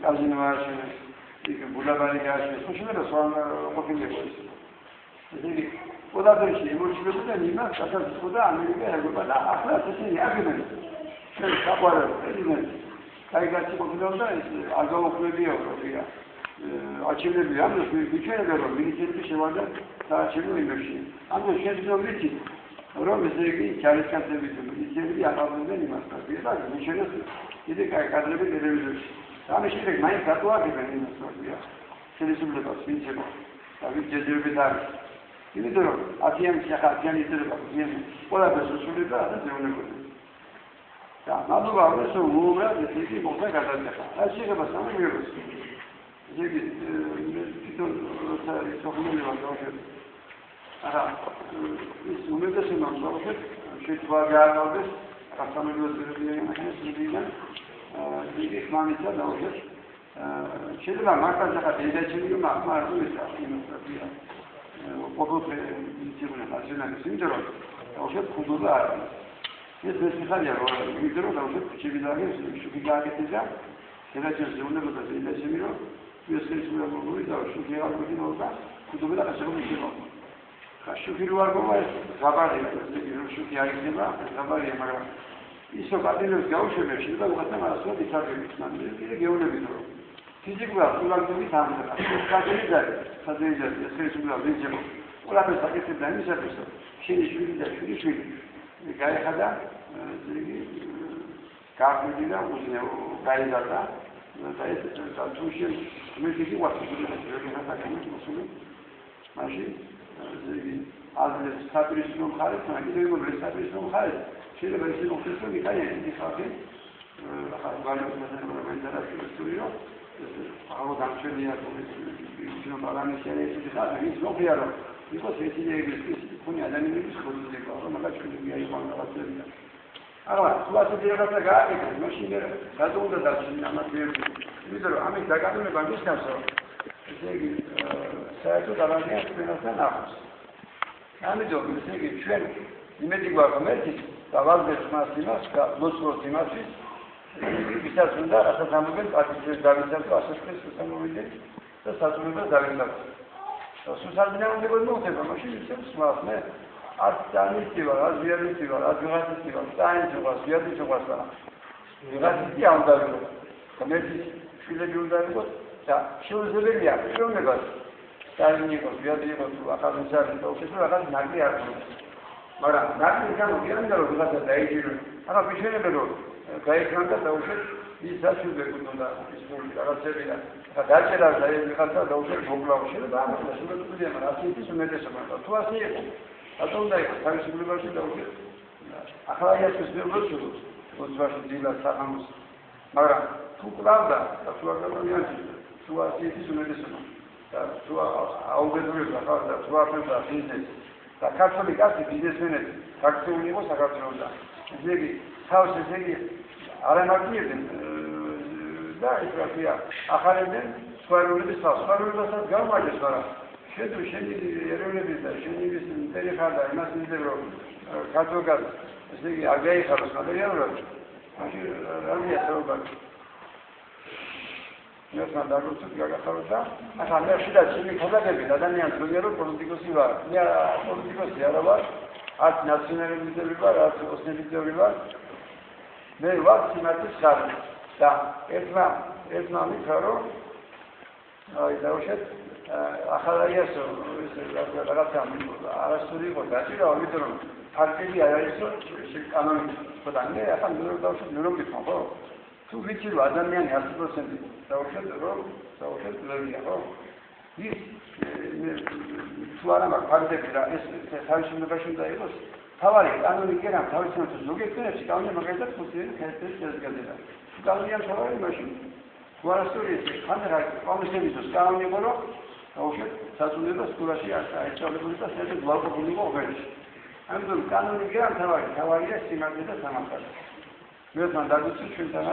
კაზინო ააშენეს, იქ ბუდაბარი გააშენეს, ხო შეიძლება სვან ყოფილიყო ეს. ესე იგი, ყველაფერში ემოციებიდან იმას, სადაც ხოდა ამერიკა ეგოება და ახლა ესენი აგებენ. ჩვენ საყვარელ პრეზიდენტი კაიგაცი ყოფილობდა ეს არ გაუქმებია პროფია. აჩვენებია ამას ვიჩვენებია რომ მინისტრები შევარდა საარჩევნო იმებში. ამიტომ შეიძლება ვიცით რომ ესე იგი ჯარისკაცები და მინისტრები აღავდნენ იმას და ვიჩვენეს კიდე კაი კადრები ტელევიზორში. ამის შემდეგ მაინც დატოვებენ იმას პროფია. ხელისუფლებას ვინცება და ვინც ჯერჯერობით არის. იმიტომ რომ ათიანის ახალგაზრდა ისრება ყველაფერს უსულება და ზეუნებოდი. და მადლობა რომ უბრალოდ ესე იგი მოხდა გადაწყვეტა. აი შეიძლება სამიღოს. ზეგი თვითონ როცა ისოხმელი ვარ დავშევ. არა ის უმეტესი მომწონს შეიძლება გააკეთოს რასამედროს ძირითადად ისინი დიდი ხმამიცა დავშევ. შეიძლება მართლა ახლა დედაჩემი რომ ახლა არ ვიცი იმასია. ყოფილი ძირითადად ახლა იმიტომ რომ დავშევ ხუდობა არის. ეს მეხარია რომ იმიტომ რომ დავშევ ჩივიდაგეს შუქიგაგეთის და დედაჩემს ზეუნებოდა დედაჩემი რომ ეს შეიძლება მოგული და შუქი არ მოგინოდა ხუდობა და შემოიქნება. ხაშუქი რო არ მოვა ზაბარია ეს შუქი არ იქნება ზაბარია მაგრამ ისო კადრებს გაუშვებს შეიძლება უღაცა მასწავლად ისარგებლებს მაგრამ კიდე გეუბნებით რომ ფიზიკურად სულაგდებით ამბება ეს კადრები და საძირეჯერ ეს შეიძლება ვიძებო ყველაფერს აკეთებდა იმისათვის რომ შენი შვილი და შვილი გაიხადა იგი გააკვირდა და უზნეო გაიზარდა და ეს თუშენ მეთქი ვასწავლე რა საკითხი მოსული მაშინ აზრის საპრისო მხარეს, მაგრამ ეს საპრისო მხარეს შეიძლება ისე მოხდეს რომ იქაიან ისახი ახლა განსაკუთრებით მენტალისტური ახლა გამჩენია ის პარამეტრები ისე ხარ ის მოხია რომ იყოს ესინები თქვენი ადამიანების ხორცდება რომ მაგას ჩვენი აიყო რაღაცები ახლა სულასე რაღაცა გააკეთეს მაშინ რატომ უნდა დაჩინო ამაზე იმიტომ რომ ამის დაკარგვა ნიშნავს რომ ესე იგი საერთოდ ადამიანს ჩვენასთან ახლოს ამიტომ ესე იგი ჩვენ იმედი გვაქვს მერტი და ვაგდებს მას იმას და მოსწორს იმათვის ვისაც უნდა რასაც ამობენ პარტიებს დავიცავთ ასეთს სამოვიდნენ და საწურებას დავიცავთ სუსარდინა უნდა მოხდება მაშინ ისევ სვას მე არც დამიწევა რა ზიადიწევა რა ზღასიწევა საერთოდ ზიადიწევა და ვიღაცი არ დავიღო კომერცი შვილები უნდა იყოს და შეუძლებელია პიროვნებას დაინიკოს ვიადიყოს ახალგაზრდა და უცებ რაღაც ნაკლი არ აქვს მაგრამ ნაკლი გამოგიანდა რომ ვიღაცა დაიჭირო არა ვიშენებე რომ გაიქრანდა და უცებ ის საშუალება უნდა ის რაღაცები და დაჭერა და ვიღაცა და უცებ მოგლავში და ამას შემოწმულია მაგრამ ასეთი უმეტესობა და თუ ასე იყო რატომ უნდა იყოს თავისუფლებაში და უცებ ახლა ეს ვერბოს უცბაში დილა საღამოს მაგრამ თუ კრავდა და თუ არ გამომიანჩი თუ ასეთი უმეტესობა თუ აუბედურება ხარ და თუ აფერდა ბიზნესი და ქართული კაცი ბიზნესმენები ქართული იყო საქართველოსთან ესე იგი თავს ესე იგი არ ამაგიებდნენ და ის რაფია ახალებდნენ სხვაეროვნების თავს სხვაეროვნებასაც გამარჯვეს მაგრამ შედრო შენი ეროვნების და შენი ინტერი ხარ და იმას ნიშნავს რომ ქართულგან ესე იგი არ გაიხაროს მატერიალურად მაშინ რამეა საუბარი ეს მანდაგოცი გაგახარდა ახლა მე შეიძლება ჩემი ხაზები ადამიანს როიარო პოლიტიკოსი ვარ მე პოლიტიკოსი არა ვარ არც ნაციონალისტები ვარ არც ოსნელისტები ვარ მე ვარ სიმართლის ხარჯი და ერთმა მითხრა რომ აი დაუშვეთ ახლა ეს რაღაცა არასწორი იყო დაჭირა იმიტომ რომ ფაქტები არ არის კანონით ხოდა მე ახლა ნუ დაუშვეთ ნუ რომ გითხო ხო თუ ვიცი რომ ადამიანი 100% დაუშვეთ რომ დაუშვეთ ლევია ხო ის თუ არა მაგ ფაქტები რა ეს თავისუფლებაში უნდა იყოს თავარი კანონი კი რა თავისუფლებას ზოგიერთებში კანონი მაგალითად ხუთი ხელს შედგება თუ კანონი არ თავარი მაშინ თუ არასწორი ეს ხანდახან კომისიების კანონი იყო რომ დაუშვეთ საწუნებას სკოლაში არ აიჭავლებული და საერთოდ ვალკობილი იყო ოფერში ამიტომ კანონი კი რა თავარია სიმართლე და სამართალი მე მანდაგუცი ჩვენთან